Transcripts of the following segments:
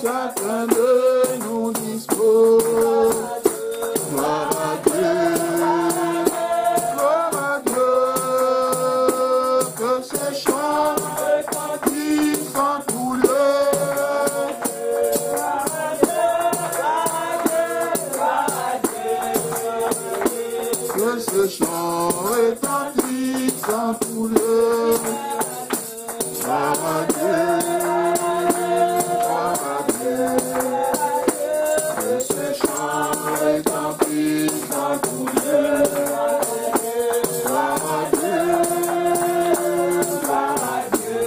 chacun de nous dispose. Gloire à Dieu, que ces chants retentissent en tout lieu. Que ce chant retentisse en tout lieu. Gloire à Dieu, gloire à Dieu. Que ce chant retentisse en tout lieu. Gloire à Dieu, gloire à Dieu.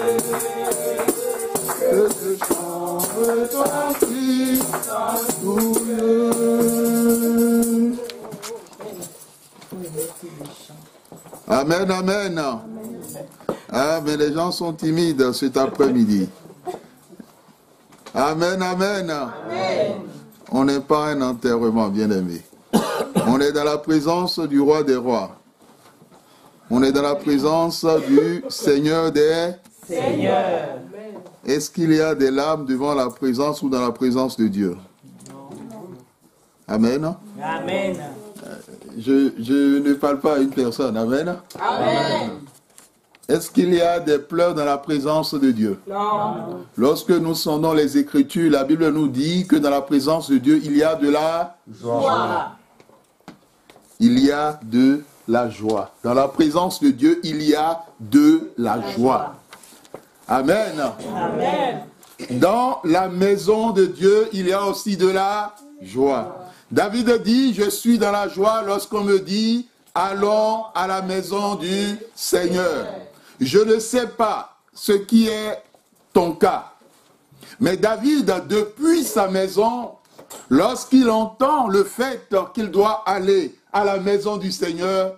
Que ce chant retentisse en tout lieu. Amen, amen. Ah, mais les gens sont timides cet après-midi. Amen, amen. Amen. On n'est pas un enterrement, bien-aimé. On est dans la présence du roi des rois. On est dans la présence du Seigneur des Seigneurs. Est-ce qu'il y a des larmes devant la présence ou dans la présence de Dieu? Amen. Amen. Je ne parle pas à une personne. Amen. Amen. Est-ce qu'il y a des pleurs dans la présence de Dieu? Non. Lorsque nous sondons les Écritures, la Bible nous dit que dans la présence de Dieu, il y a de la joie. Il y a de la joie. Dans la présence de Dieu, il y a de la joie. Amen. Amen. Dans la maison de Dieu, il y a aussi de la joie. David dit, je suis dans la joie lorsqu'on me dit, allons à la maison du Seigneur. Je ne sais pas ce qui est ton cas, mais David, depuis sa maison, lorsqu'il entend le fait qu'il doit aller à la maison du Seigneur,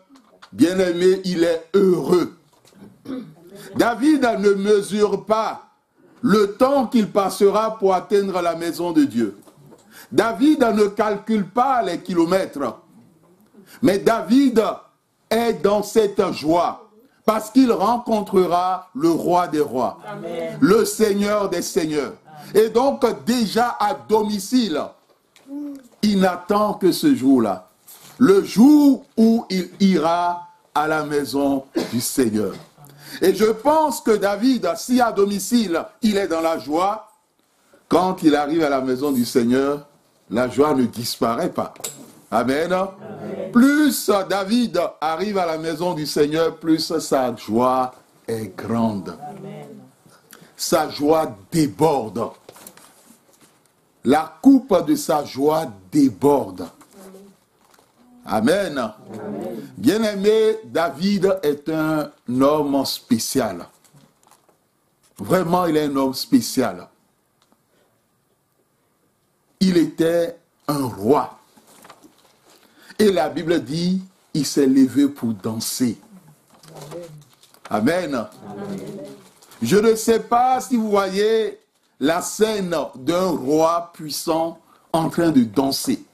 bien-aimé, il est heureux. David ne mesure pas le temps qu'il passera pour atteindre la maison de Dieu. David ne calcule pas les kilomètres, mais David est dans cette joie parce qu'il rencontrera le roi des rois, Amen. Le Seigneur des seigneurs. Amen. Et donc déjà à domicile, il n'attend que ce jour-là, le jour où il ira à la maison du Seigneur. Et je pense que David, si à domicile, il est dans la joie, quand il arrive à la maison du Seigneur, la joie ne disparaît pas. Amen. Amen. Plus David arrive à la maison du Seigneur, plus sa joie est grande. Amen. Sa joie déborde. La coupe de sa joie déborde. Amen. Amen. Bien-aimé, David est un homme spécial. Vraiment, il est un homme spécial. Il était un roi. Et la Bible dit, il s'est levé pour danser. Amen. Amen. Je ne sais pas si vous voyez la scène d'un roi puissant en train de danser.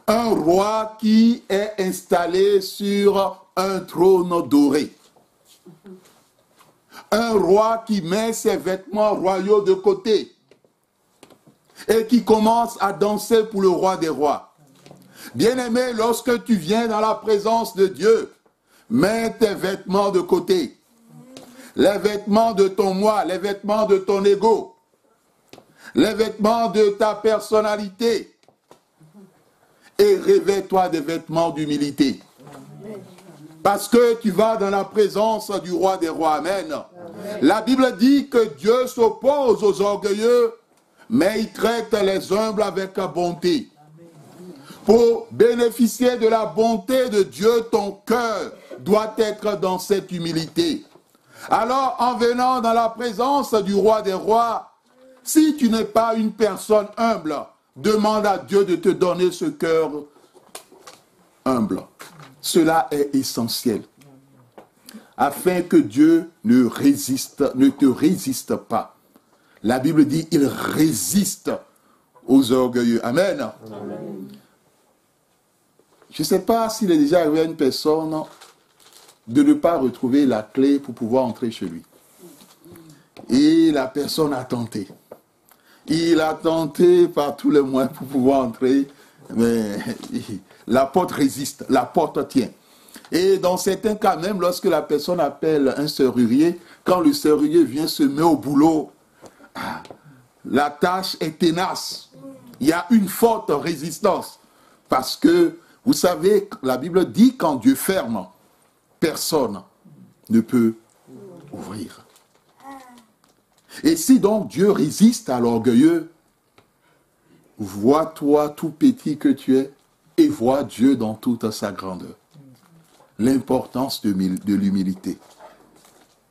Un roi qui est installé sur un trône doré. Un roi qui met ses vêtements royaux de côté et qui commence à danser pour le roi des rois. Bien-aimé, lorsque tu viens dans la présence de Dieu, mets tes vêtements de côté. Les vêtements de ton moi, les vêtements de ton ego, les vêtements de ta personnalité. Et revêt-toi des vêtements d'humilité. Parce que tu vas dans la présence du roi des rois. Amen. Amen. La Bible dit que Dieu s'oppose aux orgueilleux, mais il traite les humbles avec bonté. Pour bénéficier de la bonté de Dieu, ton cœur doit être dans cette humilité. Alors, en venant dans la présence du roi des rois, si tu n'es pas une personne humble, demande à Dieu de te donner ce cœur humble. Cela est essentiel. Afin que Dieu ne te résiste pas. La Bible dit, il résiste aux orgueilleux. Amen. Amen. Je ne sais pas s'il est déjà arrivé à une personne de ne pas retrouver la clé pour pouvoir entrer chez lui. Et la personne a tenté. Il a tenté par tous les moyens pour pouvoir entrer, mais la porte résiste, la porte tient. Et dans certains cas, même lorsque la personne appelle un serrurier, quand le serrurier vient se mettre au boulot, la tâche est tenace. Il y a une forte résistance. Parce que, vous savez, la Bible dit quand Dieu ferme, personne ne peut ouvrir. Et si donc Dieu résiste à l'orgueilleux, vois-toi tout petit que tu es et vois Dieu dans toute sa grandeur. L'importance de l'humilité.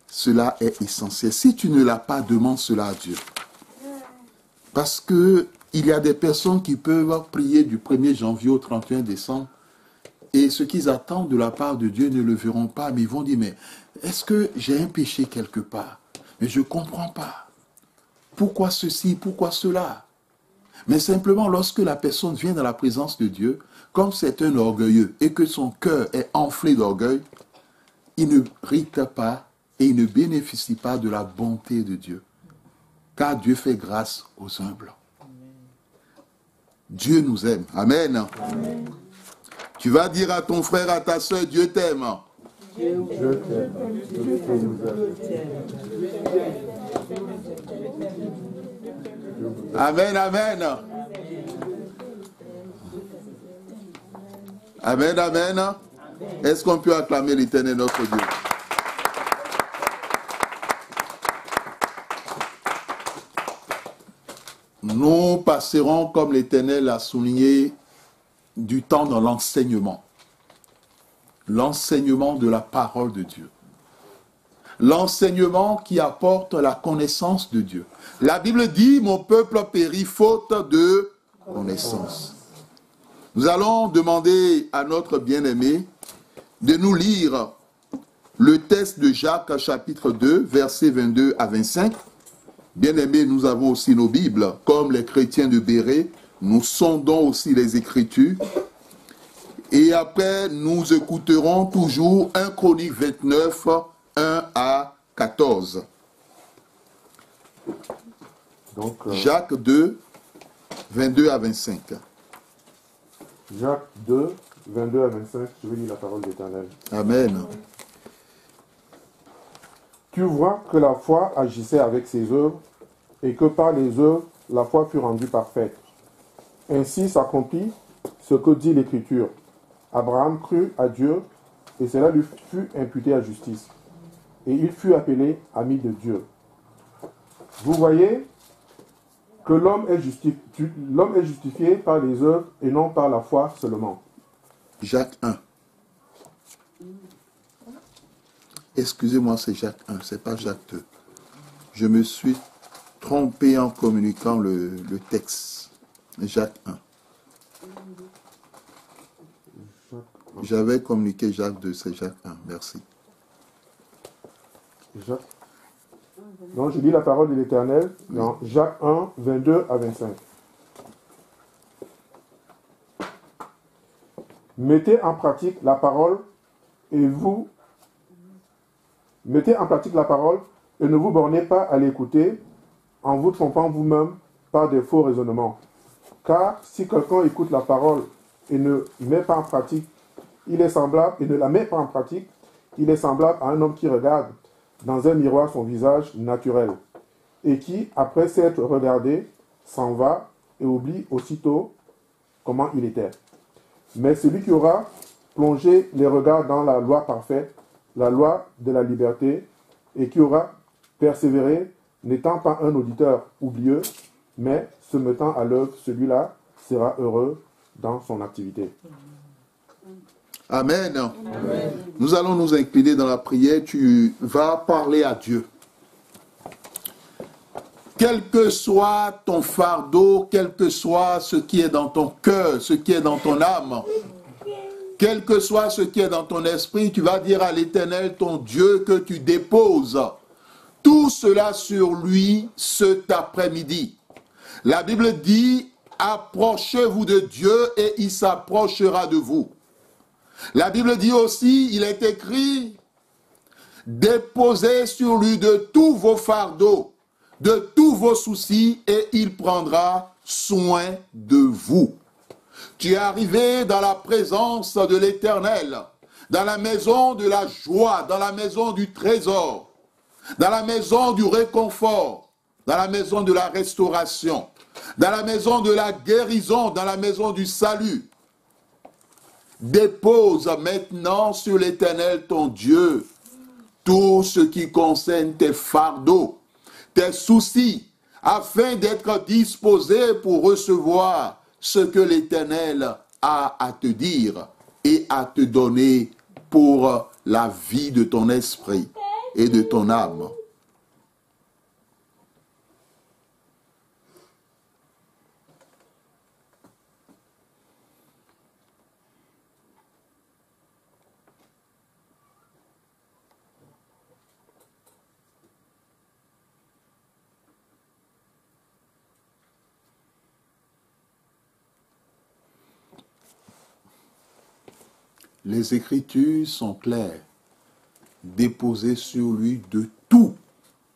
Cela est essentiel. Si tu ne l'as pas, demande cela à Dieu. Parce que il y a des personnes qui peuvent prier du 1er janvier au 31 décembre et ce qu'ils attendent de la part de Dieu ne le verront pas, mais ils vont dire, mais est-ce que j'ai un péché quelque part? Mais je ne comprends pas. Pourquoi ceci, pourquoi cela? Mais simplement, lorsque la personne vient dans la présence de Dieu, comme c'est un orgueilleux et que son cœur est enflé d'orgueil, il ne rite pas et il ne bénéficie pas de la bonté de Dieu. Car Dieu fait grâce aux humbles. Dieu nous aime. Amen. Amen. Tu vas dire à ton frère, à ta soeur, Dieu t'aime. Dieu t'aime. Amen, amen. Amen, amen. Est-ce qu'on peut acclamer l'Éternel notre Dieu? Nous passerons, comme l'Éternel a souligné, du temps dans l'enseignement. L'enseignement de la parole de Dieu. L'enseignement qui apporte la connaissance de Dieu. La Bible dit, mon peuple périt faute de connaissance. Nous allons demander à notre bien-aimé de nous lire le texte de Jacques, chapitre 2, versets 22 à 25. Bien-aimés, nous avons aussi nos Bibles, comme les chrétiens de Béret. Nous sondons aussi les Écritures. Et après, nous écouterons toujours 1 Chronique 29, 1 à 14. Donc, Jacques 2, 22 à 25. Jacques 2, 22 à 25, je vais lire la parole de l'Éternel. Amen. Tu vois que la foi agissait avec ses œuvres, et que par les œuvres, la foi fut rendue parfaite. Ainsi s'accomplit ce que dit l'Écriture. Abraham crut à Dieu, et cela lui fut imputé à justice. Et il fut appelé ami de Dieu. Vous voyez que l'homme est justifié par les œuvres et non par la foi seulement. Jacques 1. Excusez-moi, c'est Jacques 1, c'est pas Jacques 2. Je me suis trompé en communiquant le texte. Jacques 1. J'avais communiqué Jacques 2, c'est Jacques 1. Merci. Jacques. Donc je lis la parole de l'Éternel dans Jacques 1, 22 à 25. Mettez en pratique la parole et ne vous bornez pas à l'écouter en vous trompant vous-même par des faux raisonnements. Car si quelqu'un écoute la parole et ne met pas en pratique, il est semblable à un homme qui regarde dans un miroir son visage naturel et qui, après s'être regardé, s'en va et oublie aussitôt comment il était. Mais celui qui aura plongé les regards dans la loi parfaite, la loi de la liberté, et qui aura persévéré, n'étant pas un auditeur oublieux, mais se mettant à l'œuvre, celui-là sera heureux dans son activité. Amen. Amen. Nous allons nous incliner dans la prière. Tu vas parler à Dieu. Quel que soit ton fardeau, quel que soit ce qui est dans ton cœur, ce qui est dans ton âme, quel que soit ce qui est dans ton esprit, tu vas dire à l'Éternel, ton Dieu, que tu déposes tout cela sur lui cet après-midi. La Bible dit, approchez-vous de Dieu et il s'approchera de vous. La Bible dit aussi, il est écrit, déposez sur lui de tous vos fardeaux, de tous vos soucis et il prendra soin de vous. Tu es arrivé dans la présence de l'Éternel, dans la maison de la joie, dans la maison du trésor, dans la maison du réconfort, dans la maison de la restauration, dans la maison de la guérison, dans la maison du salut. Dépose maintenant sur l'Éternel ton Dieu tout ce qui concerne tes fardeaux, tes soucis, afin d'être disposé pour recevoir ce que l'Éternel a à te dire et à te donner pour la vie de ton esprit et de ton âme. Les Écritures sont claires. Déposez sur lui de tous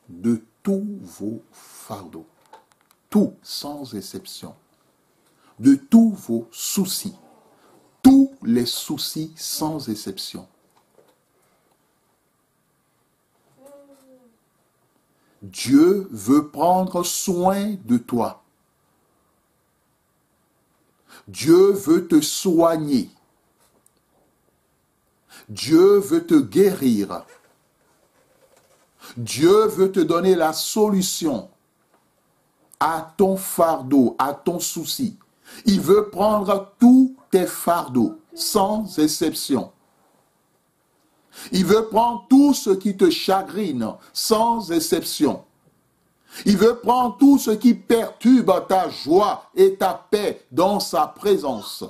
vos fardeaux. Tout, sans exception. De tous vos soucis. Tous les soucis sans exception. Dieu veut prendre soin de toi. Dieu veut te soigner. Dieu veut te guérir. Dieu veut te donner la solution à ton fardeau, à ton souci. Il veut prendre tous tes fardeaux, sans exception. Il veut prendre tout ce qui te chagrine, sans exception. Il veut prendre tout ce qui perturbe ta joie et ta paix dans sa présence.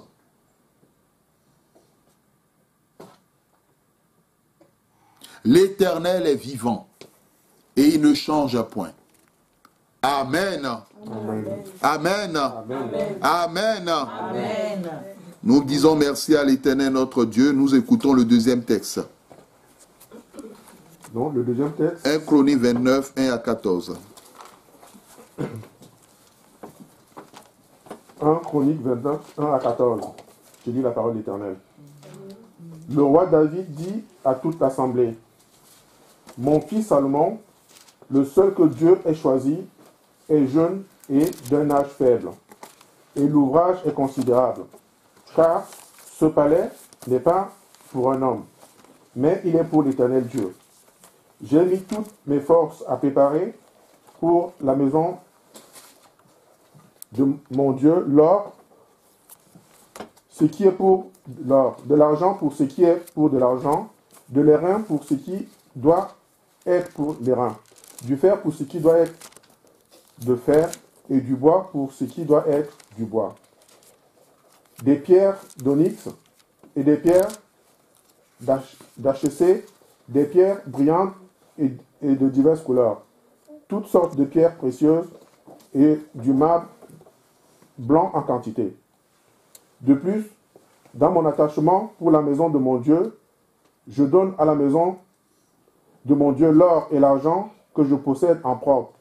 L'Éternel est vivant et il ne change point. Amen. Amen. Amen. Amen. Amen. Amen. Nous disons merci à l'Éternel notre Dieu. Nous écoutons le deuxième texte. Non, le deuxième texte. 1 Chronique 29, 1 à 14. 1 Chronique 29, 1 à 14. Je lis la parole d'Éternel. Le roi David dit à toute l'assemblée: Mon fils Salomon, le seul que Dieu ait choisi, est jeune et d'un âge faible, et l'ouvrage est considérable, car ce palais n'est pas pour un homme, mais il est pour l'Éternel Dieu. J'ai mis toutes mes forces à préparer pour la maison de mon Dieu l'or, ce qui est pour l'or, de l'argent pour ce qui est pour de l'argent, de l'airain pour ce qui doit être pour l'airain, du fer pour ce qui doit être de fer, et du bois pour ce qui doit être du bois. Des pierres d'onyx et des pierres d'HC, des pierres brillantes et de diverses couleurs, toutes sortes de pierres précieuses et du marbre blanc en quantité. De plus, dans mon attachement pour la maison de mon Dieu, je donne à la maison de mon Dieu l'or et l'argent que je possède en propre,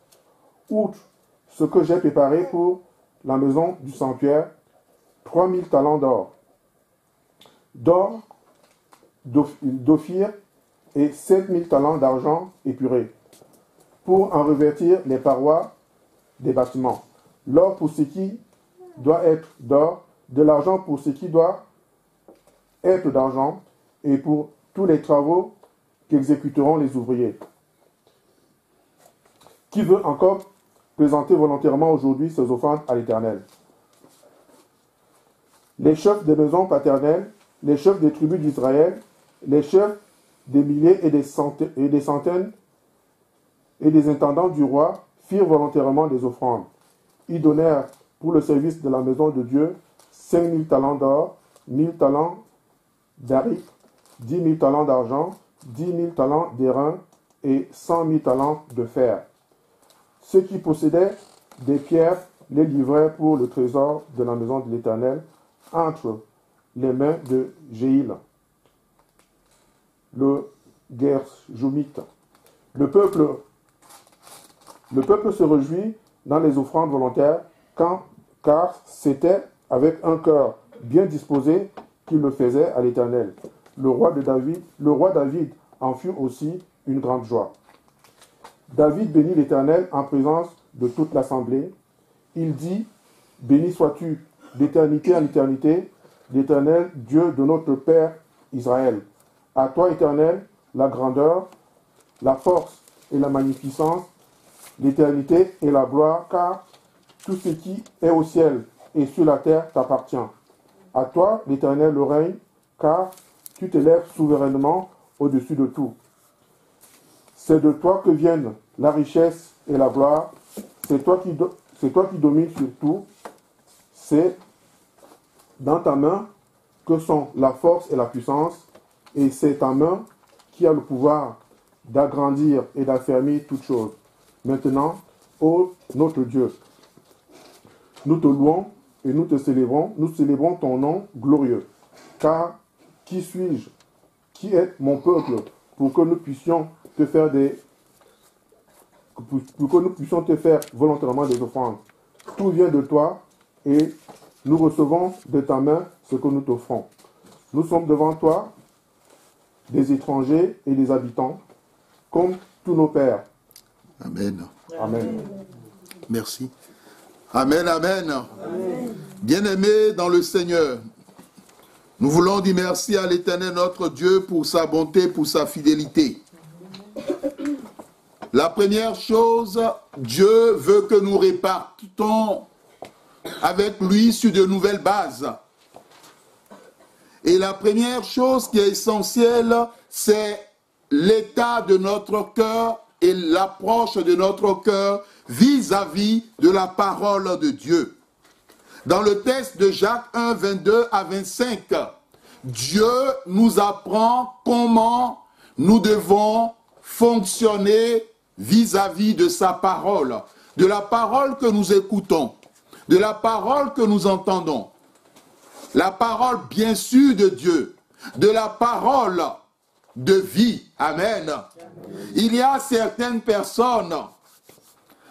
outre ce que j'ai préparé pour la maison du sanctuaire, 3000 talents d'or, d'ophir et 7000 talents d'argent épuré, pour en revêtir les parois des bâtiments, l'or pour ce qui doit être d'or, de l'argent pour ce qui doit être d'argent, et pour tous les travaux qu'exécuteront les ouvriers. Qui veut encore présenter volontairement aujourd'hui ses offrandes à l'Éternel? Les chefs des maisons paternelles, les chefs des tribus d'Israël, les chefs des milliers et des centaines et des intendants du roi firent volontairement des offrandes. Ils donnèrent pour le service de la maison de Dieu 5000 talents d'or, 1000 talents d'aric, 10 000 talents d'argent, 10 000 talents d'airain et 100 000 talents de fer. Ceux qui possédaient des pierres les livrèrent pour le trésor de la maison de l'Éternel entre les mains de Jéhil, le Gershomite. Le peuple Le peuple se réjouit dans les offrandes volontaires, car c'était avec un cœur bien disposé qu'il le faisait à l'Éternel. Le roi David en fut aussi une grande joie. David bénit l'Éternel en présence de toute l'assemblée. Il dit, béni sois-tu d'éternité en éternité, l'Éternel, Dieu de notre Père Israël. À toi, Éternel, la grandeur, la force et la magnificence, l'éternité et la gloire, car tout ce qui est au ciel et sur la terre t'appartient. À toi, l'Éternel, le règne, car tu t'élèves souverainement au-dessus de tout. C'est de toi que viennent la richesse et la gloire. C'est toi qui domines sur tout. C'est dans ta main que sont la force et la puissance. Et c'est ta main qui a le pouvoir d'agrandir et d'affermir toutes choses. Maintenant, ô notre Dieu, nous te louons et nous célébrons ton nom glorieux. Car qui suis-je, qui est mon peuple, pour que nous puissions te faire volontairement des offrandes. Tout vient de toi et nous recevons de ta main ce que nous t'offrons. Nous sommes devant toi des étrangers et des habitants, comme tous nos pères. Amen. Amen. Merci. Amen, amen. Bien-aimés dans le Seigneur, nous voulons dire merci à l'Éternel notre Dieu pour sa bonté, pour sa fidélité. La première chose, Dieu veut que nous répartons avec lui sur de nouvelles bases. Et la première chose qui est essentielle, c'est l'état de notre cœur et l'approche de notre cœur vis-à-vis de la parole de Dieu. Dans le texte de Jacques 1, 22 à 25, Dieu nous apprend comment nous devons fonctionner vis-à-vis de sa parole, de la parole que nous écoutons, de la parole que nous entendons, la parole bien sûr de Dieu, de la parole de vie. Amen. Il y a certaines personnes,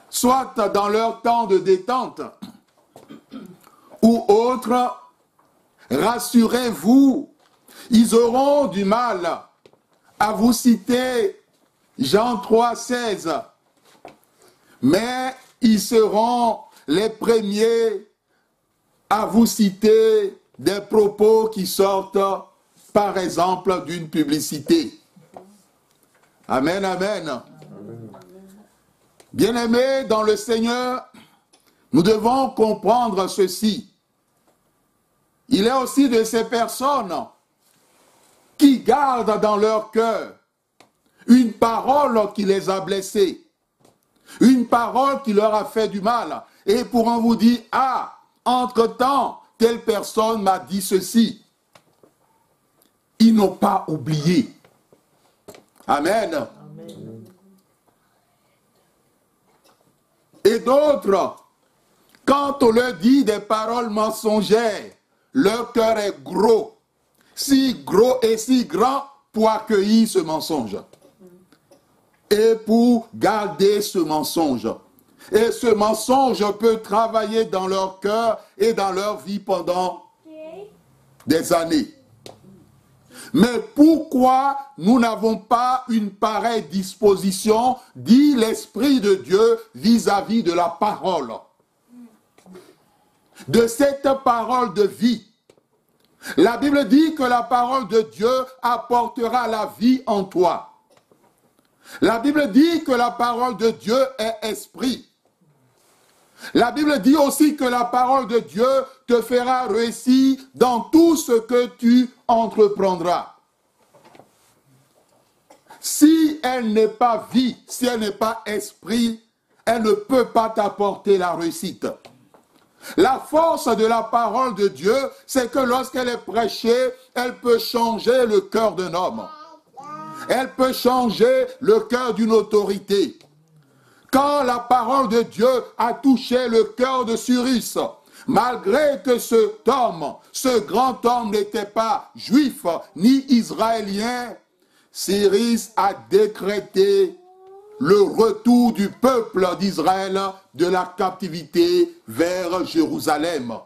soit dans leur temps de détente ou autre, rassurez-vous, ils auront du mal à vous citer Jean 3, 16, mais ils seront les premiers à vous citer des propos qui sortent, par exemple, d'une publicité. Amen, amen. Bien-aimés dans le Seigneur, nous devons comprendre ceci. Il est aussi de ces personnes qui gardent dans leur cœur une parole qui les a blessés, une parole qui leur a fait du mal, et pourront vous dire, ah, entre-temps, telle personne m'a dit ceci. Ils n'ont pas oublié. Amen. Amen. Et d'autres, quand on leur dit des paroles mensongères, leur cœur est gros, si gros et si grand pour accueillir ce mensonge. Et pour garder ce mensonge. Et ce mensonge peut travailler dans leur cœur et dans leur vie pendant des années. Mais pourquoi nous n'avons pas une pareille disposition, dit l'Esprit de Dieu, vis-à-vis de la parole? De cette parole de vie. La Bible dit que la parole de Dieu apportera la vie en toi. La Bible dit que la parole de Dieu est esprit. La Bible dit aussi que la parole de Dieu te fera réussir dans tout ce que tu entreprendras. Si elle n'est pas vie, si elle n'est pas esprit, elle ne peut pas t'apporter la réussite. La force de la parole de Dieu, c'est que lorsqu'elle est prêchée, elle peut changer le cœur d'un homme. Elle peut changer le cœur d'une autorité. Quand la parole de Dieu a touché le cœur de Cyrus, malgré que cet homme, ce grand homme n'était pas juif ni israélien, Cyrus a décrété le retour du peuple d'Israël de la captivité vers Jérusalem.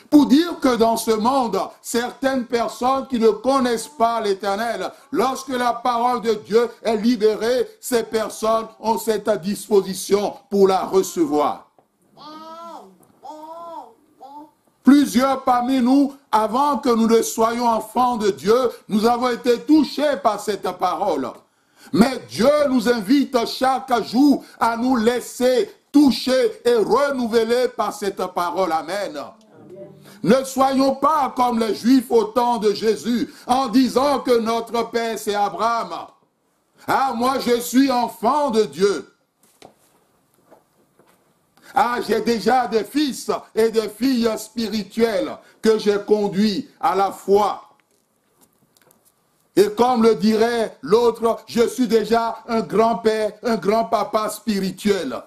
Pour dire que dans ce monde, certaines personnes qui ne connaissent pas l'Éternel, lorsque la parole de Dieu est libérée, ces personnes ont cette disposition pour la recevoir. Plusieurs parmi nous, avant que nous ne soyons enfants de Dieu, nous avons été touchés par cette parole. Mais Dieu nous invite chaque jour à nous laisser toucher et renouveler par cette parole. Amen. Ne soyons pas comme les Juifs au temps de Jésus, en disant que notre Père c'est Abraham. Ah, moi je suis enfant de Dieu. Ah, j'ai déjà des fils et des filles spirituelles que j'ai conduits à la foi. Et comme le dirait l'autre, je suis déjà un grand-père, un grand-papa spirituel.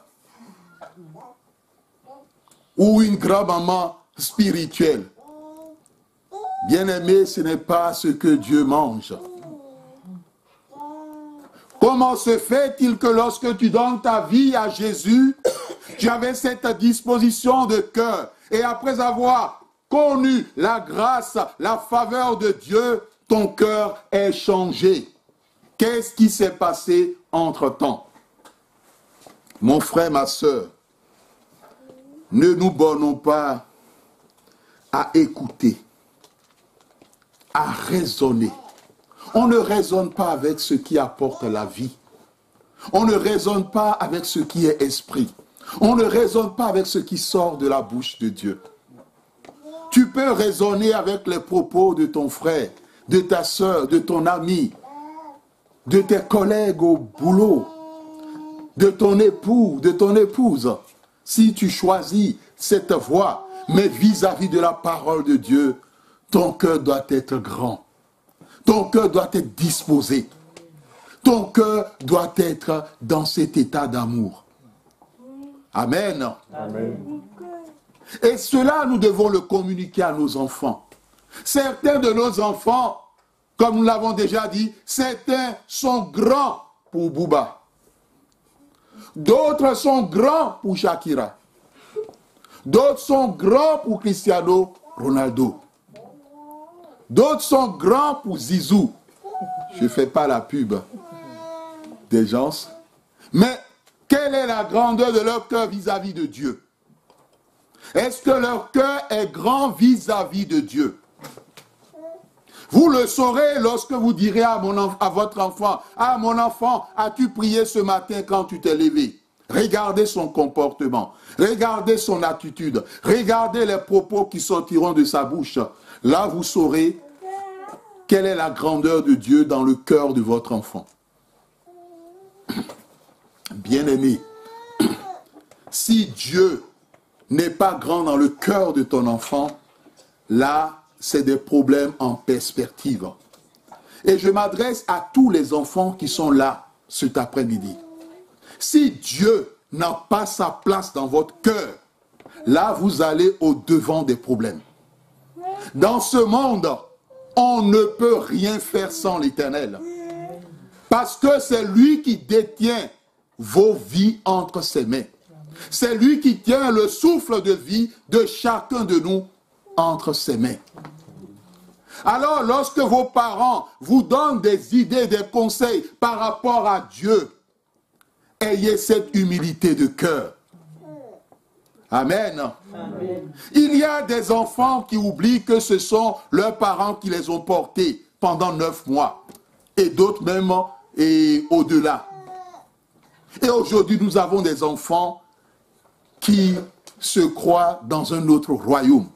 Ou une grand-maman spirituelle. Bien-aimé, ce n'est pas ce que Dieu mange. Comment se fait-il que lorsque tu donnes ta vie à Jésus, tu avais cette disposition de cœur, et après avoir connu la grâce, la faveur de Dieu, ton cœur est changé? Qu'est-ce qui s'est passé entre-temps? Mon frère, ma soeur, ne nous bornons pas à écouter, à raisonner. On ne raisonne pas avec ce qui apporte la vie. On ne raisonne pas avec ce qui est esprit. On ne raisonne pas avec ce qui sort de la bouche de Dieu. Tu peux raisonner avec les propos de ton frère, de ta soeur, de ton ami, de tes collègues au boulot, de ton époux, de ton épouse, si tu choisis cette voie. Mais vis-à-vis de la parole de Dieu, ton cœur doit être grand. Ton cœur doit être disposé. Ton cœur doit être dans cet état d'amour. Amen. Amen. Et cela, nous devons le communiquer à nos enfants. Certains de nos enfants, comme nous l'avons déjà dit, certains sont grands pour Bouba. D'autres sont grands pour Shakira. D'autres sont grands pour Cristiano Ronaldo. D'autres sont grands pour Zizou. Je ne fais pas la pub des gens. Mais quelle est la grandeur de leur cœur vis-à-vis de Dieu? Est-ce que leur cœur est grand vis-à-vis de Dieu? Vous le saurez lorsque vous direz à votre enfant, « Ah, mon enfant, as-tu prié ce matin quand tu t'es levé ?» Regardez son comportement, regardez son attitude, regardez les propos qui sortiront de sa bouche. Là, vous saurez quelle est la grandeur de Dieu dans le cœur de votre enfant. Bien-aimé, si Dieu n'est pas grand dans le cœur de ton enfant, là, c'est des problèmes en perspective. Et je m'adresse à tous les enfants qui sont là cet après-midi. Si Dieu n'a pas sa place dans votre cœur, là, vous allez au-devant des problèmes. Dans ce monde, on ne peut rien faire sans l'Éternel. Parce que c'est lui qui détient vos vies entre ses mains. C'est lui qui tient le souffle de vie de chacun de nous entre ses mains. Alors, lorsque vos parents vous donnent des idées, des conseils par rapport à Dieu, ayez cette humilité de cœur. Amen. Amen. Il y a des enfants qui oublient que ce sont leurs parents qui les ont portés pendant 9 mois. Et d'autres même et au-delà. Et aujourd'hui, nous avons des enfants qui se croient dans un autre royaume.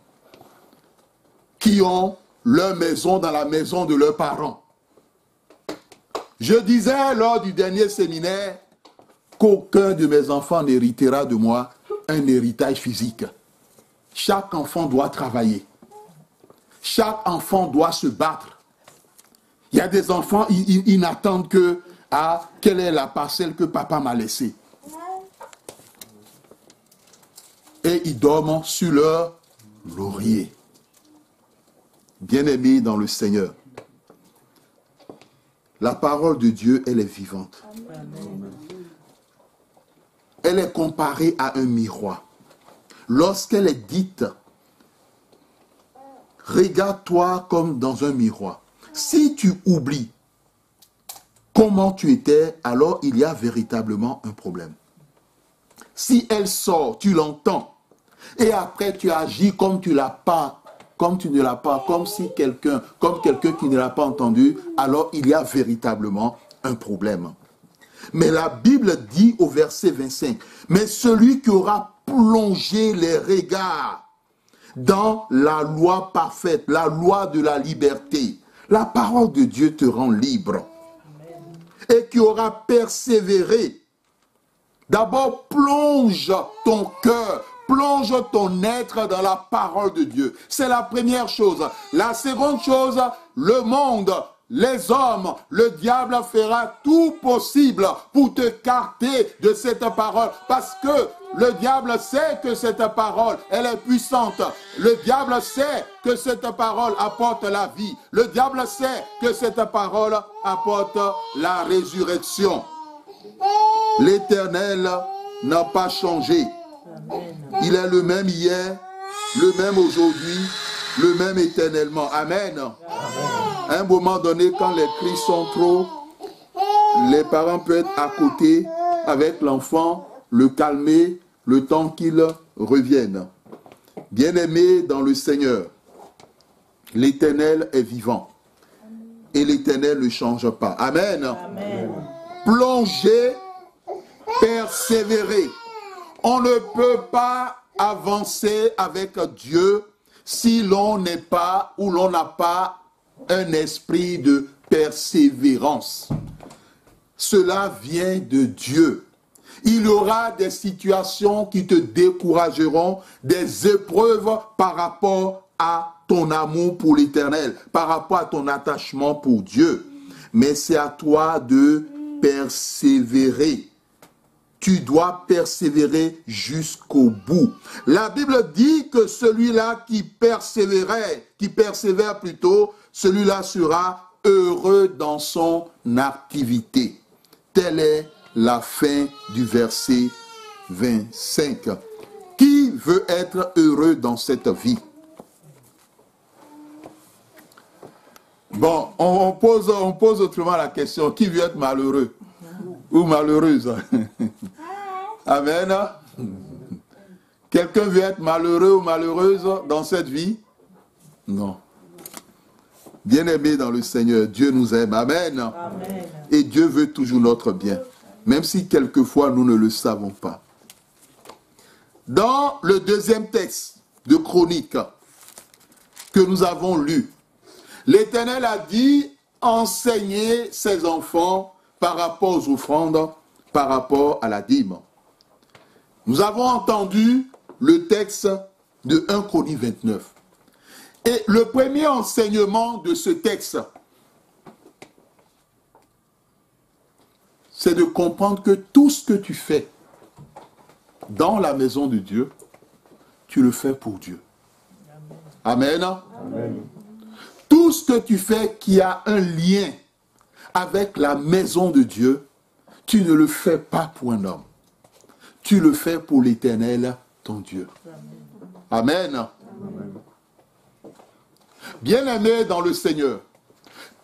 Qui ont leur maison dans la maison de leurs parents. Je disais lors du dernier séminaire qu'aucun de mes enfants n'héritera de moi un héritage physique. Chaque enfant doit travailler. Chaque enfant doit se battre. Il y a des enfants, ils n'attendent que quelle est la parcelle que papa m'a laissée. Et ils dorment sur leur laurier. Bien-aimés dans le Seigneur. La parole de Dieu, elle est vivante. Amen. Elle est comparée à un miroir. Lorsqu'elle est dite, regarde-toi comme dans un miroir. Si tu oublies comment tu étais, alors il y a véritablement un problème. Si elle sort, tu l'entends, et après tu agis comme tu ne l'as pas, comme si quelqu'un qui ne l'a pas entendu, alors il y a véritablement un problème. Mais la Bible dit au verset 25, mais celui qui aura plongé les regards dans la loi parfaite, la loi de la liberté, la parole de Dieu te rend libre. Et qui aura persévéré. D'abord, plonge ton cœur, plonge ton être dans la parole de Dieu. C'est la première chose. La seconde chose, le monde, les hommes, le diable fera tout possible pour te carter de cette parole. Parce que le diable sait que cette parole, elle est puissante. Le diable sait que cette parole apporte la vie. Le diable sait que cette parole apporte la résurrection. L'Éternel n'a pas changé. Il est le même hier, le même aujourd'hui, le même éternellement. Amen. À un moment donné, quand les cris sont trop, les parents peuvent être à côté avec l'enfant, le calmer, le temps qu'il revienne. Bien-aimé dans le Seigneur, l'Éternel est vivant. Et l'Éternel ne change pas. Amen. Amen. Plongez, persévérer. On ne peut pas avancer avec Dieu si l'on n'est pas ou l'on n'a pas un esprit de persévérance. Cela vient de Dieu. Il y aura des situations qui te décourageront, des épreuves par rapport à ton amour pour l'Éternel, par rapport à ton attachement pour Dieu. Mais c'est à toi de persévérer. Tu dois persévérer jusqu'au bout. La Bible dit que celui-là qui persévère plutôt, celui-là sera heureux dans son activité. Telle est la fin du verset 25. Qui veut être heureux dans cette vie? Bon, on pose autrement la question. Qui veut être malheureux ou malheureuse? Amen. Quelqu'un veut être malheureux ou malheureuse dans cette vie? Non. Bien-aimés dans le Seigneur, Dieu nous aime. Amen. Amen. Et Dieu veut toujours notre bien, même si quelquefois nous ne le savons pas. Dans le deuxième texte de Chroniques que nous avons lu, l'Éternel a dit, enseignez ses enfants par rapport aux offrandes, par rapport à la dîme. Nous avons entendu le texte de 1 Chroniques 29. Et le premier enseignement de ce texte, c'est de comprendre que tout ce que tu fais dans la maison de Dieu, tu le fais pour Dieu. Amen. Amen. Tout ce que tu fais qui a un lien avec la maison de Dieu, tu ne le fais pas pour un homme. Tu le fais pour l'Éternel, ton Dieu. Amen. Amen. Bien-aimé dans le Seigneur,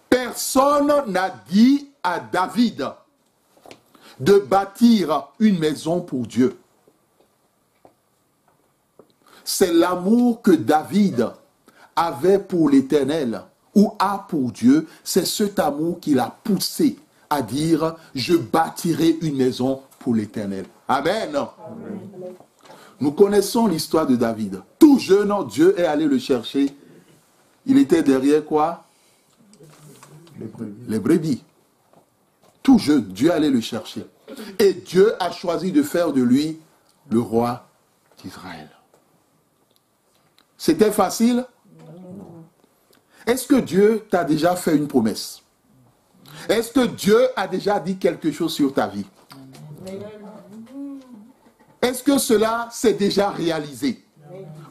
personne n'a dit à David de bâtir une maison pour Dieu. C'est l'amour que David avait pour l'Éternel ou a pour Dieu, c'est cet amour qui l'a poussé à dire « Je bâtirai une maison pour l'Éternel ». Amen. Amen. Nous connaissons l'histoire de David. Tout jeune, Dieu est allé le chercher. Il était derrière quoi? Les brebis. Tout jeune, Dieu allait le chercher. Et Dieu a choisi de faire de lui le roi d'Israël. C'était facile? Est-ce que Dieu t'a déjà fait une promesse? Est-ce que Dieu a déjà dit quelque chose sur ta vie? Est-ce que cela s'est déjà réalisé?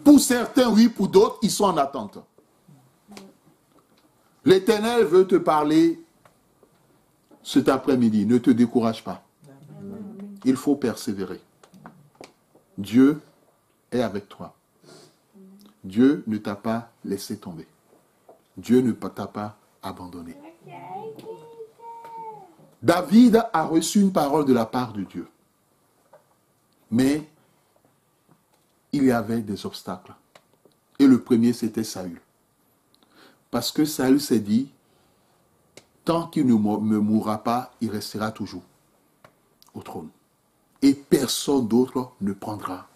Pour certains, oui, pour d'autres, ils sont en attente. L'Éternel veut te parler cet après-midi, ne te décourage pas. Il faut persévérer. Dieu est avec toi. Dieu ne t'a pas laissé tomber. Dieu ne t'a pas abandonné. David a reçu une parole de la part de Dieu. Mais il y avait des obstacles. Et le premier, c'était Saül. Parce que Saül s'est dit, tant qu'il ne me mourra pas, il restera toujours au trône. Et personne d'autre ne prendra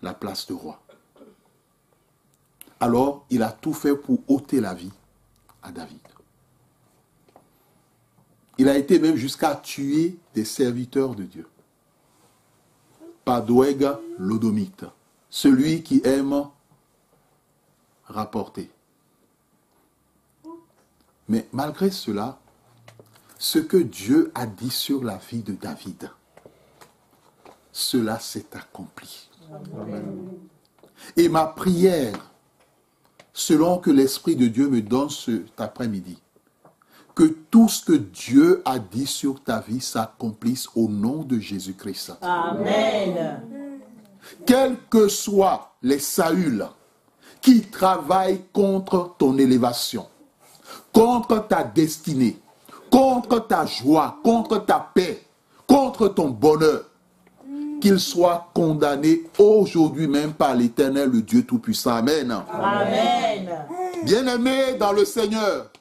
la place de roi. Alors, il a tout fait pour ôter la vie à David. Il a été même jusqu'à tuer des serviteurs de Dieu. Doeg l'Odomite, celui qui aime rapporter. Mais malgré cela, ce que Dieu a dit sur la vie de David, cela s'est accompli. Amen. Et ma prière, selon que l'Esprit de Dieu me donne cet après-midi, que tout ce que Dieu a dit sur ta vie s'accomplisse au nom de Jésus-Christ. Amen. Quels que soient les Saüls qui travaillent contre ton élévation, contre ta destinée, contre ta joie, contre ta paix, contre ton bonheur, qu'ils soient condamnés aujourd'hui même par l'Éternel, le Dieu Tout-Puissant. Amen. Amen. Bien-aimés dans le Seigneur,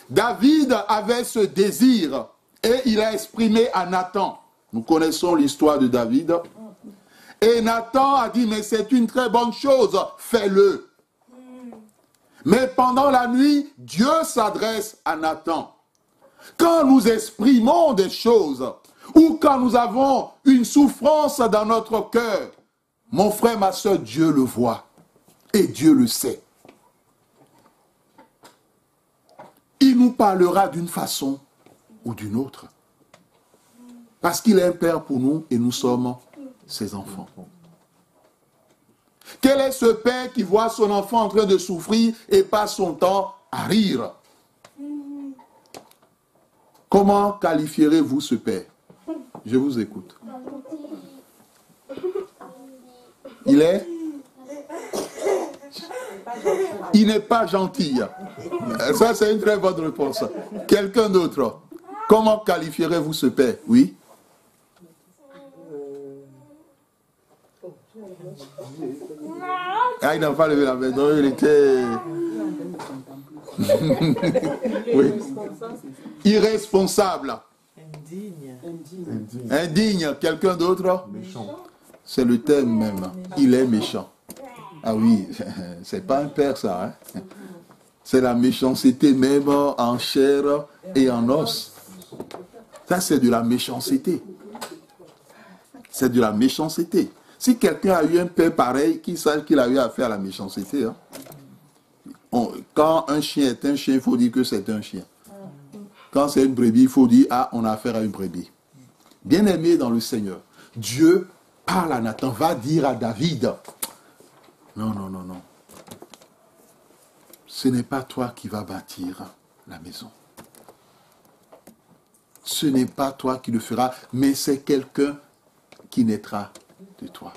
David avait ce désir et il a exprimé à Nathan. Nous connaissons l'histoire de David. Et Nathan a dit, mais c'est une très bonne chose, fais-le. Mais pendant la nuit, Dieu s'adresse à Nathan. Quand nous exprimons des choses, ou quand nous avons une souffrance dans notre cœur, mon frère, ma soeur, Dieu le voit. Et Dieu le sait. Il nous parlera d'une façon ou d'une autre. Parce qu'il est un père pour nous et nous sommes ses enfants. Quel est ce père qui voit son enfant en train de souffrir et passe son temps à rire? Comment qualifierez-vous ce père? Je vous écoute. Il n'est pas gentil. Ça, c'est une très bonne réponse. Quelqu'un d'autre. Comment qualifierez-vous ce père? Oui? Ah, il n'a pas levé la main. Non, il était... oui. Irresponsable. Indigne. Quelqu'un d'autre? Méchant. C'est le thème même. Il est méchant. Ah oui, c'est pas un père ça. Hein? C'est la méchanceté même en chair et en os. Ça, c'est de la méchanceté. C'est de la méchanceté. Si quelqu'un a eu un père pareil, qu'il sache qu'il a eu affaire à la méchanceté. Hein? Quand un chien est un chien, il faut dire que c'est un chien. Quand c'est une brebis, il faut dire, ah, on a affaire à une brebis. Bien-aimé dans le Seigneur, Dieu parle à Nathan, va dire à David, non. Ce n'est pas toi qui vas bâtir la maison. Ce n'est pas toi qui le feras, mais c'est quelqu'un qui naîtra de toi.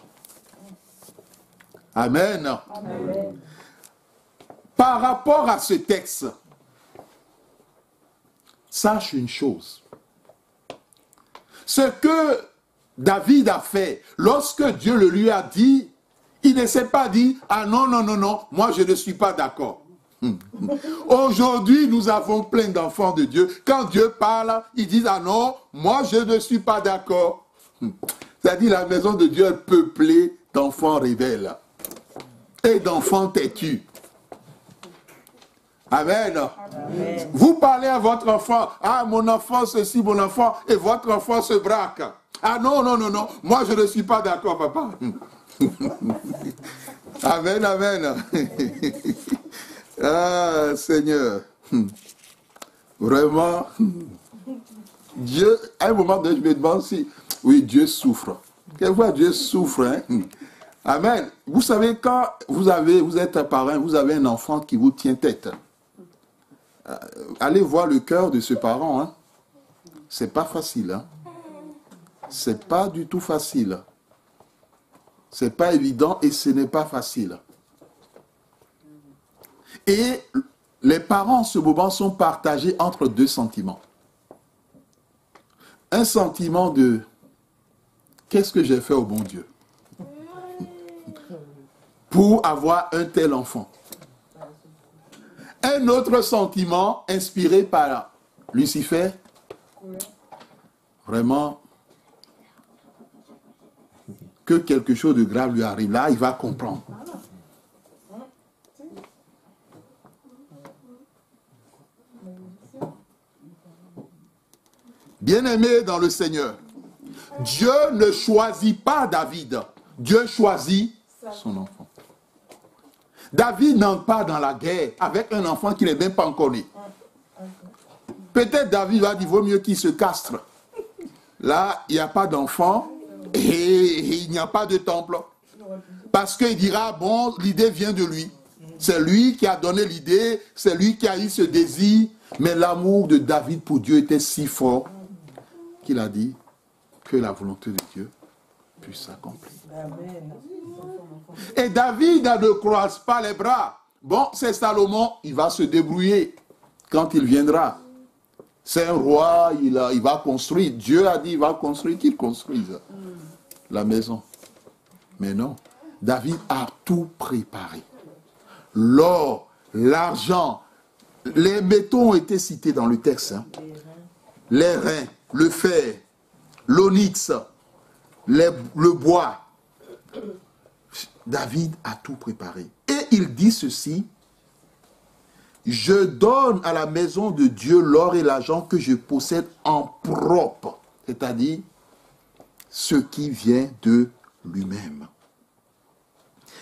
Amen. Amen. Par rapport à ce texte, sache une chose. Ce que David a fait, lorsque Dieu le lui a dit, il ne s'est pas dit, ah non, moi je ne suis pas d'accord. Aujourd'hui, nous avons plein d'enfants de Dieu. Quand Dieu parle, ils disent, ah non, moi je ne suis pas d'accord. C'est-à-dire, la maison de Dieu est peuplée d'enfants rebelles et d'enfants têtus. Amen. Amen. Vous parlez à votre enfant, ah mon enfant ceci, mon enfant, et votre enfant se braque. Ah non, moi je ne suis pas d'accord, papa. Amen, amen. Ah Seigneur, vraiment, Dieu, à un moment donné, je me demande si, oui, Dieu souffre. Quelquefois Dieu souffre, hein? Amen. Vous savez, quand vous êtes un parent, vous avez un enfant qui vous tient tête. allez voir le cœur de ce parent. Hein. C'est pas facile. Hein. C'est pas du tout facile. C'est pas évident et ce n'est pas facile. Et les parents en ce moment sont partagés entre deux sentiments. Un sentiment de qu'est-ce que j'ai fait au bon Dieu pour avoir un tel enfant. Un autre sentiment inspiré par Lucifer, vraiment que quelque chose de grave lui arrive. Là, il va comprendre. Bien-aimé dans le Seigneur, Dieu ne choisit pas David. Dieu choisit son enfant. David n'entre pas dans la guerre avec un enfant qui n'est même pas encore né. Peut-être David va dire, vaut mieux qu'il se castre. Là, il n'y a pas d'enfant et il n'y a pas de temple. Parce qu'il dira, bon, l'idée vient de lui. C'est lui qui a donné l'idée, c'est lui qui a eu ce désir. Mais l'amour de David pour Dieu était si fort qu'il a dit que la volonté de Dieu puisse s'accomplir. Et David ne croise pas les bras. Bon, c'est Salomon, il va se débrouiller quand il viendra. C'est un roi, il va construire. Dieu a dit, il va construire, qu'il construise la maison. Mais non, David a tout préparé. L'or, l'argent, les métaux ont été cités dans le texte. Hein. Les reins, le fer, l'onyx, le bois. David a tout préparé. Et il dit ceci, je donne à la maison de Dieu l'or et l'argent que je possède en propre. C'est-à-dire, ce qui vient de lui-même.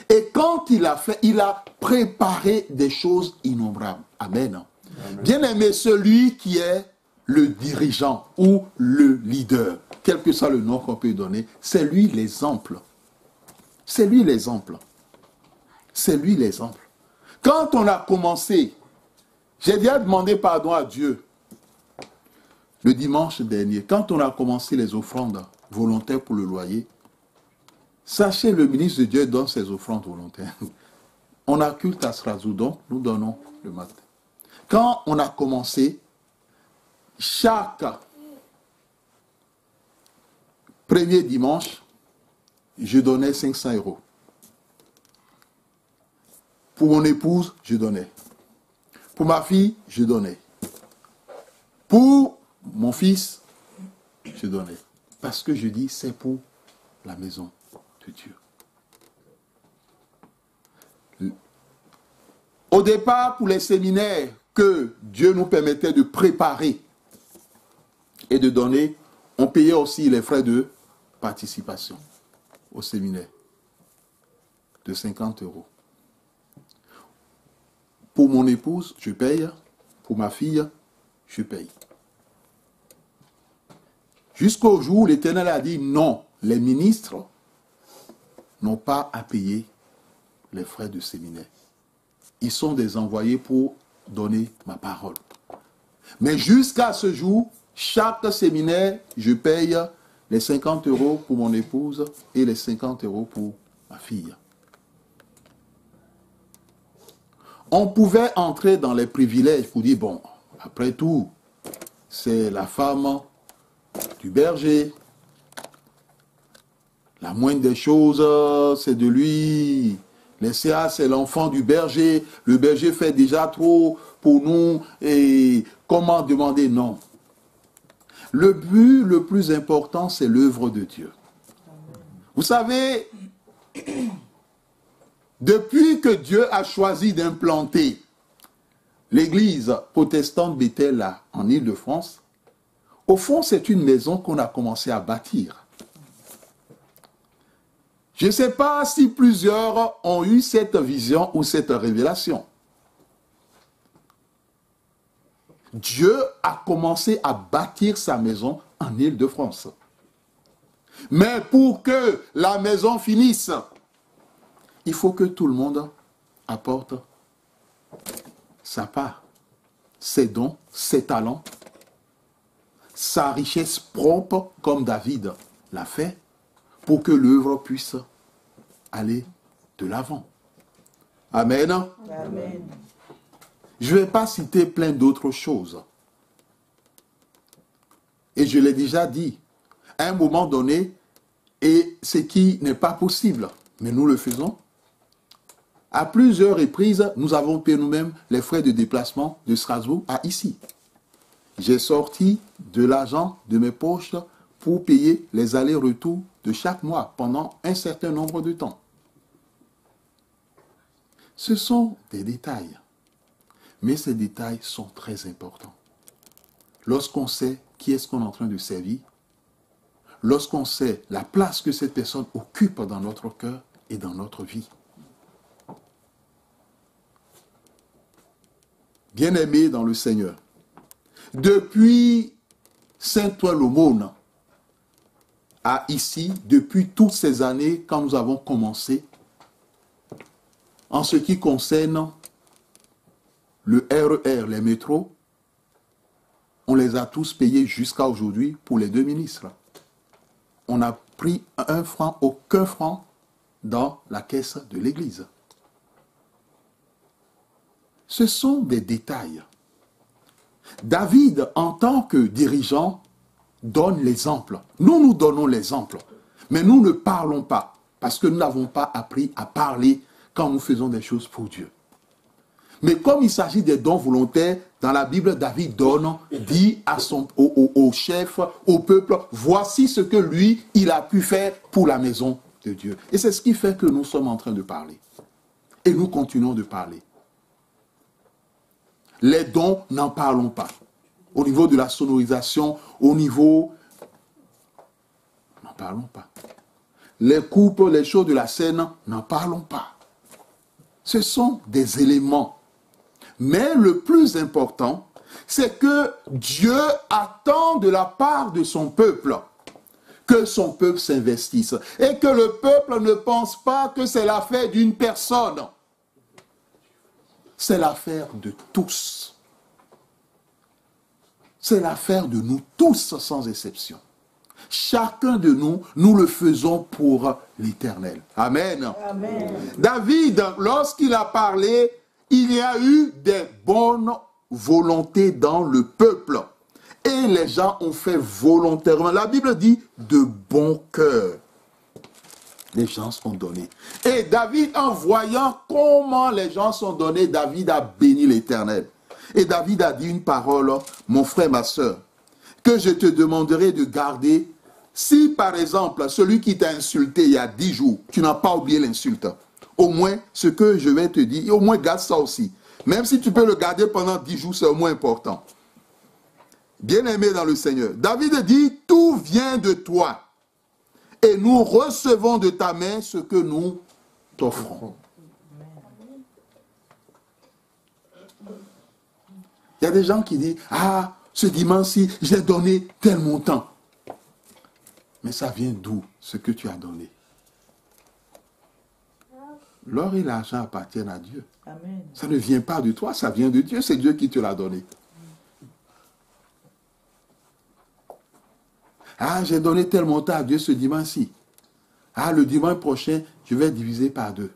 Et quand il a fait, il a préparé des choses innombrables. Amen. Amen. Bien-aimé, celui qui est le dirigeant ou le leader, quel que soit le nom qu'on peut donner, c'est lui l'exemple. C'est lui l'exemple. C'est lui l'exemple. Quand on a commencé, j'ai déjà demandé pardon à Dieu le dimanche dernier, quand on a commencé les offrandes volontaires pour le loyer, sachez, le ministre de Dieu donne ses offrandes volontaires. On a culte à Strasbourg, donc nous donnons le matin. Quand on a commencé, chaque premier dimanche, je donnais 500 €. Pour mon épouse, je donnais. Pour ma fille, je donnais. Pour mon fils, je donnais. Parce que je dis, c'est pour la maison de Dieu. Au départ, pour les séminaires que Dieu nous permettait de préparer et de donner, on payait aussi les frais de participation au séminaire de 50 €. Pour mon épouse, je paye. Pour ma fille, je paye. Jusqu'au jour où l'Éternel a dit non, les ministres n'ont pas à payer les frais de séminaire. Ils sont des envoyés pour donner ma parole. Mais jusqu'à ce jour, chaque séminaire, je paye les 50 € pour mon épouse et les 50 € pour ma fille. On pouvait entrer dans les privilèges pour dire, bon, après tout, c'est la femme du berger. La moindre des choses, c'est de lui. Les CA, c'est l'enfant du berger. Le berger fait déjà trop pour nous. Et comment demander? Non. Le but le plus important, c'est l'œuvre de Dieu. Vous savez, depuis que Dieu a choisi d'implanter l'église protestante Bethel en Île-de-France, au fond, c'est une maison qu'on a commencé à bâtir. Je ne sais pas si plusieurs ont eu cette vision ou cette révélation. Dieu a commencé à bâtir sa maison en Île-de-France. Mais pour que la maison finisse, il faut que tout le monde apporte sa part. ses dons, ses talents, sa richesse propre, comme David l'a fait, pour que l'œuvre puisse aller de l'avant. Amen. Amen. Je ne vais pas citer plein d'autres choses. Et je l'ai déjà dit, à un moment donné, et ce qui n'est pas possible, mais nous le faisons. À plusieurs reprises, nous avons payé nous-mêmes les frais de déplacement de Strasbourg à ici. J'ai sorti de l'argent de mes poches pour payer les allers-retours de chaque mois pendant un certain nombre de temps. Ce sont des détails, mais ces détails sont très importants. Lorsqu'on sait qui est-ce qu'on est en train de servir, lorsqu'on sait la place que cette personne occupe dans notre cœur et dans notre vie. Bien-aimés dans le Seigneur, depuis Saint-Ouen l'Aumône à ici, depuis toutes ces années, quand nous avons commencé, en ce qui concerne le RER, les métros, on les a tous payés jusqu'à aujourd'hui pour les 2 ministres. On n'a pris aucun franc dans la caisse de l'Église. Ce sont des détails. David, en tant que dirigeant, donne l'exemple. Nous donnons l'exemple. Mais nous ne parlons pas, parce que nous n'avons pas appris à parler quand nous faisons des choses pour Dieu. Mais comme il s'agit des dons volontaires, dans la Bible, David dit au chef, au peuple, voici ce que lui, il a pu faire pour la maison de Dieu. Et c'est ce qui fait que nous sommes en train de parler. Et nous continuons de parler. Les dons, n'en parlons pas. Au niveau de la sonorisation, au niveau... N'en parlons pas. Les coupes, les choses de la scène, n'en parlons pas. Ce sont des éléments. Mais le plus important, c'est que Dieu attend de la part de son peuple que son peuple s'investisse. Et que le peuple ne pense pas que c'est l'affaire d'une personne. C'est l'affaire de tous. C'est l'affaire de nous tous sans exception. Chacun de nous, nous le faisons pour l'Éternel. Amen. Amen. David, lorsqu'il a parlé, il y a eu des bonnes volontés dans le peuple. Et les gens ont fait volontairement. La Bible dit de bon cœur. Les gens sont donnés. Et David, en voyant comment les gens sont donnés, David a béni l'Éternel. Et David a dit une parole, mon frère, ma soeur, que je te demanderai de garder. Si, par exemple, celui qui t'a insulté il y a 10 jours, tu n'as pas oublié l'insulte, au moins, ce que je vais te dire, au moins garde ça aussi. Même si tu peux le garder pendant 10 jours, c'est au moins important. Bien-aimé dans le Seigneur, David dit, tout vient de toi. Et nous recevons de ta main ce que nous t'offrons. Il y a des gens qui disent, ah, ce dimanche-ci, j'ai donné tel montant. Mais ça vient d'où, ce que tu as donné? L'or et l'argent appartiennent à Dieu. Amen. Ça ne vient pas de toi, ça vient de Dieu. C'est Dieu qui te l'a donné. Ah, j'ai donné tel montant à Dieu ce dimanche-ci. Ah, le dimanche prochain, je vais diviser par 2.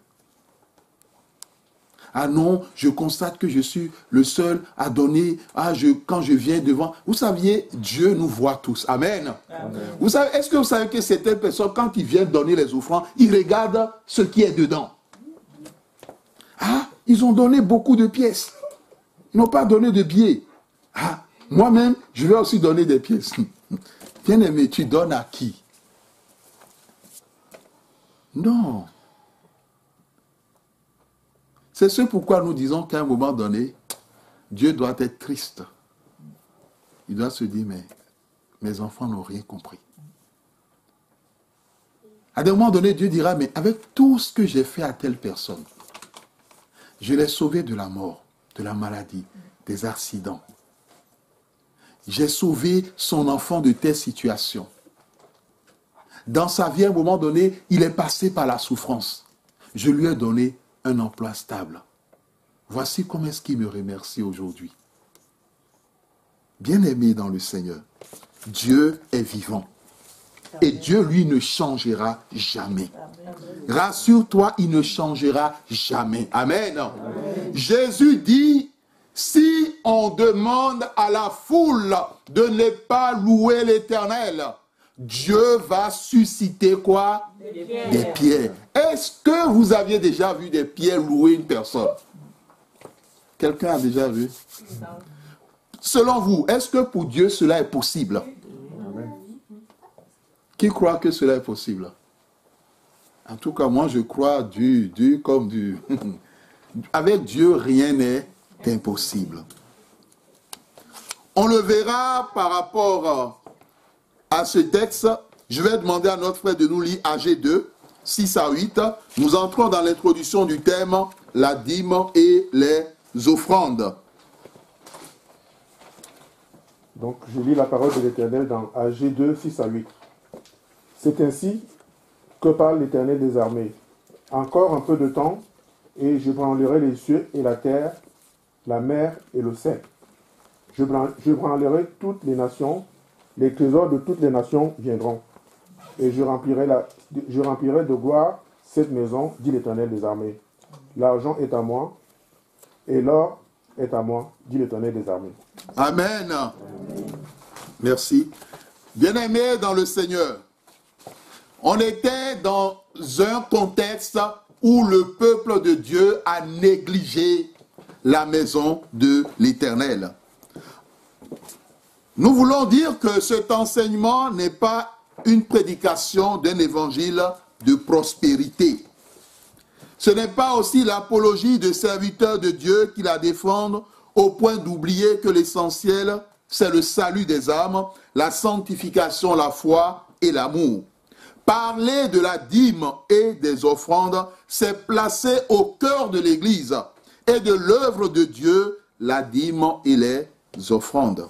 Ah non, je constate que je suis le seul à donner. Ah, quand je viens devant. Vous saviez, Dieu nous voit tous. Amen. Amen. Vous savez, est-ce que vous savez que certaines personnes, quand ils viennent donner les offrandes, ils regardent ce qui est dedans. Ah, ils ont donné beaucoup de pièces. Ils n'ont pas donné de billets. Ah, moi-même, je vais aussi donner des pièces. Bien-aimé, tu donnes à qui? Non. C'est ce pourquoi nous disons qu'à un moment donné, Dieu doit être triste. Il doit se dire, mais mes enfants n'ont rien compris. À un moment donné, Dieu dira, mais avec tout ce que j'ai fait à telle personne, je l'ai sauvé de la mort, de la maladie, des accidents. J'ai sauvé son enfant de telle situation. Dans sa vie, à un moment donné, il est passé par la souffrance. Je lui ai donné un emploi stable. Voici comment est-ce qu'il me remercie aujourd'hui. Bien-aimé dans le Seigneur, Dieu est vivant. Et Dieu, lui, ne changera jamais. Rassure-toi, il ne changera jamais. Amen. Jésus dit, si on demande à la foule de ne pas louer l'Éternel, Dieu va susciter quoi? Des pierres. Est-ce que vous aviez déjà vu des pierres louer une personne? Quelqu'un a déjà vu? Selon vous, est-ce que pour Dieu cela est possible? Qui croit que cela est possible? En tout cas, moi je crois comme du... Avec Dieu, rien n'est impossible. On le verra par rapport à ce texte. Je vais demander à notre frère de nous lire AG 2, 6 à 8. Nous entrons dans l'introduction du thème, la dîme et les offrandes. Donc, je lis la parole de l'Éternel dans AG 2, 6 à 8. C'est ainsi que parle l'Éternel des armées. Encore un peu de temps, et je branlerai les cieux et la terre, la mer et le ciel. Je branlerai toutes les nations, les trésors de toutes les nations viendront. Et je remplirai de gloire cette maison, dit l'Éternel des armées. L'argent est à moi, et l'or est à moi, dit l'Éternel des armées. Amen. Merci. Bien-aimés dans le Seigneur, on était dans un contexte où le peuple de Dieu a négligé la maison de l'Éternel. Nous voulons dire que cet enseignement n'est pas une prédication d'un évangile de prospérité. Ce n'est pas aussi l'apologie de serviteurs de Dieu qui la défendent au point d'oublier que l'essentiel, c'est le salut des âmes, la sanctification, la foi et l'amour. Parler de la dîme et des offrandes, c'est placer au cœur de l'Église et de l'œuvre de Dieu la dîme et les offrandes.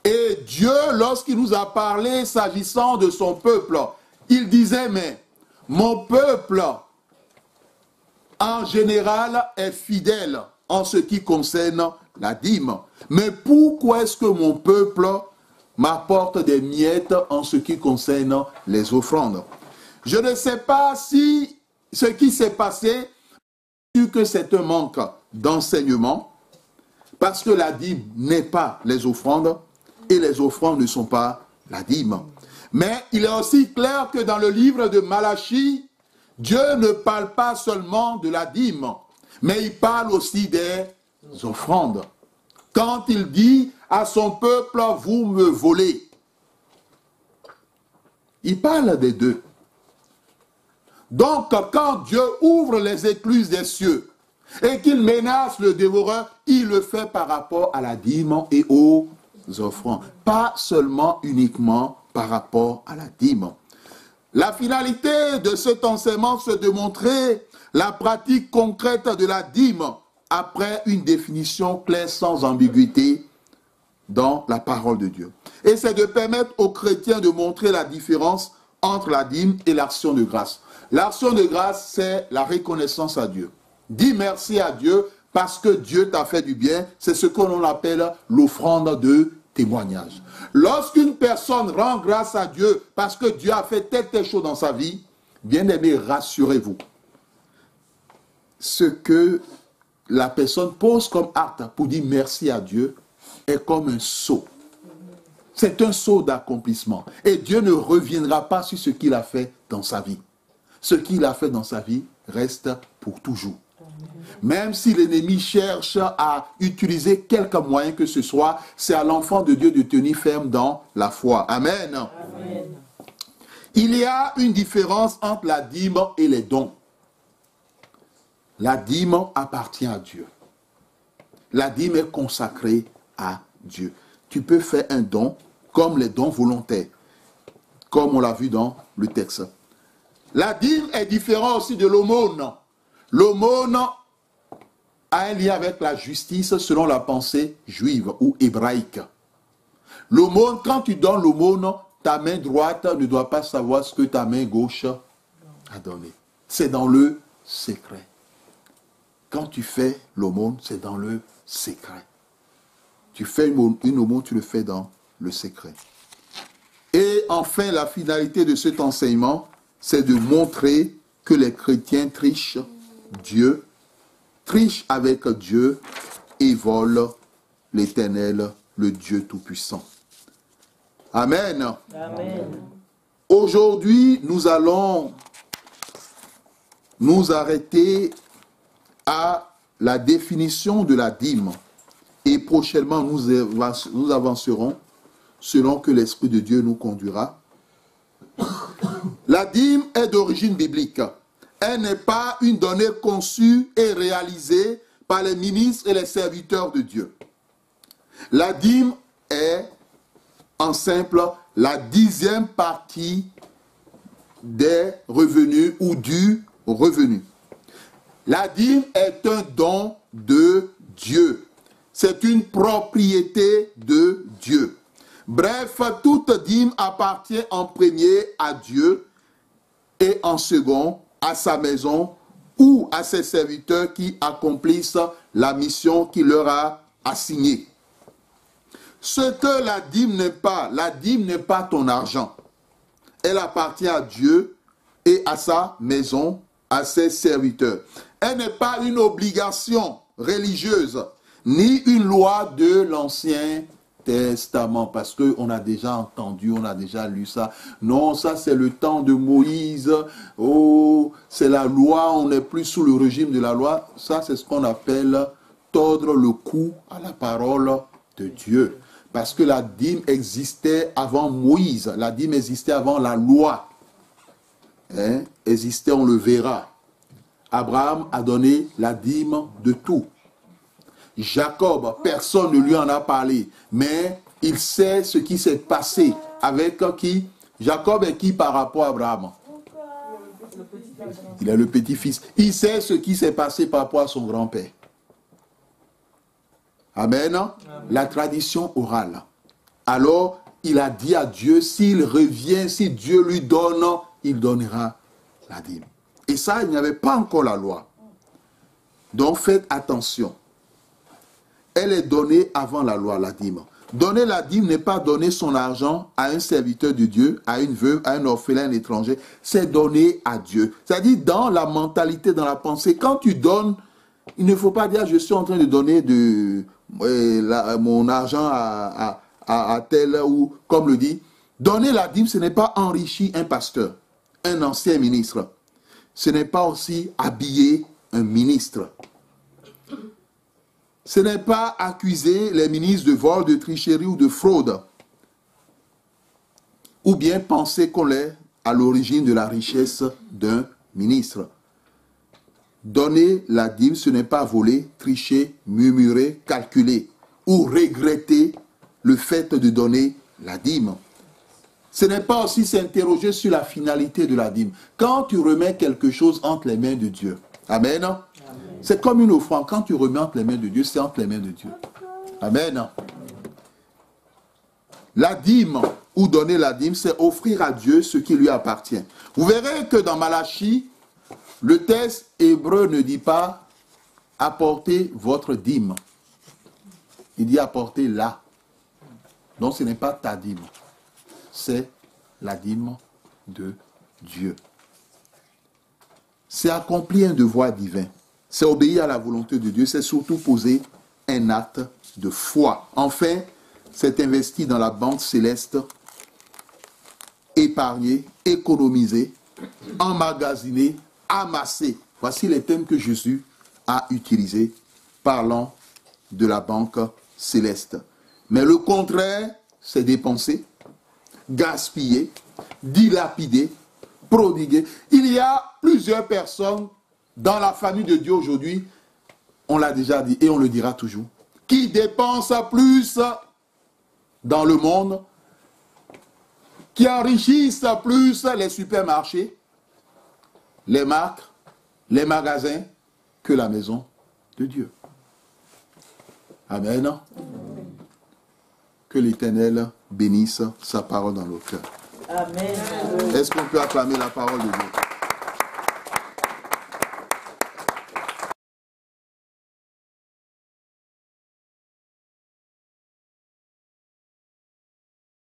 Et Dieu, lorsqu'il nous a parlé s'agissant de son peuple, il disait, mais mon peuple, en général, est fidèle en ce qui concerne la dîme. Mais pourquoi est-ce que mon peuple m'apporte des miettes en ce qui concerne les offrandes? Je ne sais pas si ce qui s'est passé, que c'est un manque d'enseignement, parce que la dîme n'est pas les offrandes, et les offrandes ne sont pas la dîme. Mais il est aussi clair que dans le livre de Malachie, Dieu ne parle pas seulement de la dîme, mais il parle aussi des offrandes. Quand il dit à son peuple, vous me volez, il parle des deux. Donc, quand Dieu ouvre les écluses des cieux et qu'il menace le dévoreur, il le fait par rapport à la dîme et aux offrandes. Pas seulement uniquement par rapport à la dîme. La finalité de cet enseignement, c'est de montrer la pratique concrète de la dîme après une définition claire sans ambiguïté dans la parole de Dieu. Et c'est de permettre aux chrétiens de montrer la différence entre la dîme et l'action de grâce. L'action de grâce, c'est la reconnaissance à Dieu. Dis merci à Dieu parce que Dieu t'a fait du bien. C'est ce que l'on appelle l'offrande de témoignage. Lorsqu'une personne rend grâce à Dieu parce que Dieu a fait telle chose dans sa vie, bien aimé, rassurez-vous. Ce que la personne pose comme acte pour dire merci à Dieu est comme un sceau. C'est un sceau d'accomplissement. Et Dieu ne reviendra pas sur ce qu'il a fait dans sa vie. Ce qu'il a fait dans sa vie reste pour toujours. Même si l'ennemi cherche à utiliser quelque moyen que ce soit, c'est à l'enfant de Dieu de tenir ferme dans la foi. Amen. Amen. Il y a une différence entre la dîme et les dons. La dîme appartient à Dieu. La dîme est consacrée à Dieu. Tu peux faire un don comme les dons volontaires, comme on l'a vu dans le texte. La dîme est différente aussi de l'aumône. L'aumône a un lien avec la justice selon la pensée juive ou hébraïque. L'aumône, quand tu donnes l'aumône, ta main droite ne doit pas savoir ce que ta main gauche a donné. C'est dans le secret. Quand tu fais l'aumône, c'est dans le secret. Tu fais une aumône, tu le fais dans le secret. Et enfin, la finalité de cet enseignement, c'est de montrer que les chrétiens trichent avec Dieu et volent l'Éternel, le Dieu Tout-Puissant. Amen. Amen. Aujourd'hui, nous allons nous arrêter à la définition de la dîme. Et prochainement, nous avancerons selon que l'Esprit de Dieu nous conduira. La dîme est d'origine biblique. Elle n'est pas une donnée conçue et réalisée par les ministres et les serviteurs de Dieu. La dîme est, en simple, la 10e partie des revenus ou du revenu. La dîme est un don de Dieu. C'est une propriété de Dieu. Bref, toute dîme appartient en premier à Dieu et en second à sa maison ou à ses serviteurs qui accomplissent la mission qu'il leur a assignée. Ce que la dîme n'est pas ton argent. Elle appartient à Dieu et à sa maison, à ses serviteurs. Elle n'est pas une obligation religieuse, ni une loi de l'Ancien Testament, parce qu'on a déjà entendu, on a déjà lu ça. Non, ça c'est le temps de Moïse. Oh, c'est la loi, on n'est plus sous le régime de la loi. Ça, c'est ce qu'on appelle tordre le cou à la parole de Dieu. Parce que la dîme existait avant Moïse. La dîme existait avant la loi. Existait, on le verra. Abraham a donné la dîme de tout. Jacob, personne ne lui en a parlé, mais il sait ce qui s'est passé avec qui? Jacob est qui par rapport à Abraham? Il est le petit-fils. Il sait ce qui s'est passé par rapport à son grand-père. Amen. La tradition orale. Alors, il a dit à Dieu, s'il revient, si Dieu lui donne, il donnera la dîme. Et ça, il n'y avait pas encore la loi. Donc, faites attention. Elle est donnée avant la loi, la dîme. Donner la dîme n'est pas donner son argent à un serviteur de Dieu, à une veuve, à un orphelin, à un étranger. C'est donner à Dieu. C'est-à-dire dans la mentalité, dans la pensée, quand tu donnes, il ne faut pas dire je suis en train de donner mon argent à tel ou comme le dit. Donner la dîme, ce n'est pas enrichir un pasteur, un ancien ministre. Ce n'est pas aussi habiller un ministre. Ce n'est pas accuser les ministres de vol, de tricherie ou de fraude. Ou bien penser qu'on est à l'origine de la richesse d'un ministre. Donner la dîme, ce n'est pas voler, tricher, murmurer, calculer ou regretter le fait de donner la dîme. Ce n'est pas aussi s'interroger sur la finalité de la dîme. Quand tu remets quelque chose entre les mains de Dieu, amen. C'est comme une offrande. Quand tu remets entre les mains de Dieu, c'est entre les mains de Dieu. Amen. La dîme, ou donner la dîme, c'est offrir à Dieu ce qui lui appartient. Vous verrez que dans Malachie, le texte hébreu ne dit pas « apportez votre dîme ». Il dit « apportez-la ». Donc ce n'est pas ta dîme. C'est la dîme de Dieu. C'est accomplir un devoir divin. C'est obéir à la volonté de Dieu, c'est surtout poser un acte de foi. Enfin, c'est investir dans la banque céleste, épargner, économiser, emmagasiner, amasser. Voici les thèmes que Jésus a utilisés parlant de la banque céleste. Mais le contraire, c'est dépenser, gaspiller, dilapider, prodiguer. Il y a plusieurs personnes dans la famille de Dieu aujourd'hui, on l'a déjà dit et on le dira toujours, qui dépensent plus dans le monde, qui enrichissent plus les supermarchés, les marques, les magasins, que la maison de Dieu. Amen. Que l'Éternel bénisse sa parole dans nos cœurs. Amen. Est-ce qu'on peut acclamer la parole de Dieu?